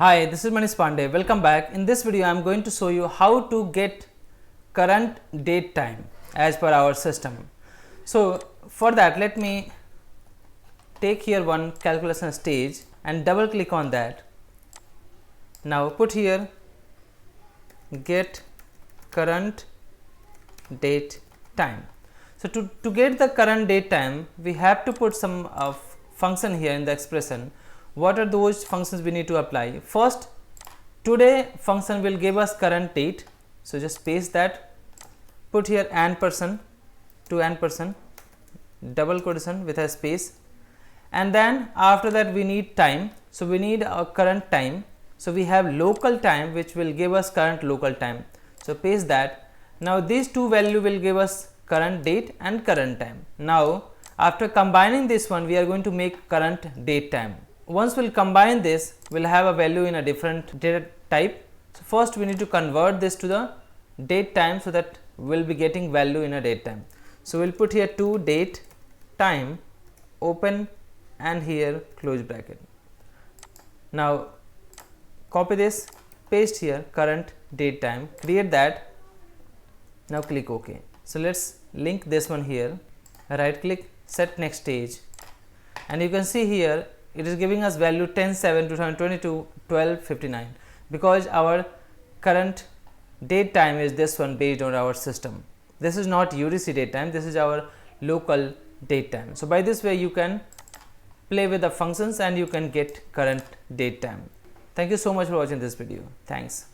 Hi, this is Manish Pandey. Welcome back. In this video, I am going to show you how to get current date time as per our system. So, for that, let me take here one calculation stage and double click on that. Now, put here get current date time. So, to get the current date time, we have to put some function here in the expression. What are those functions we need to apply? First, today function will give us current date. So, just paste that, put here %, to %, double quotation with a space, and then after that we need time. So, we need a current time. So, we have local time which will give us current local time. So, paste that. Now, these two value will give us current date and current time. Now, after combining this one, we are going to make current date time. Once we will combine this, we will have a value in a different data type. So, first we need to convert this to the date time, so that we will be getting value in a date time. So, we will put here to date time open and here close bracket. Now, copy this, paste here current date time, create that. Now, click OK. So, let us link this one here, right click, set next stage, and you can see here it is giving us value 10/7/2022 12:59, because our current date time is this one based on our system. This is not UDC date time, this is our local date time. So, by this way you can play with the functions and you can get current date time. Thank you so much for watching this video. Thanks.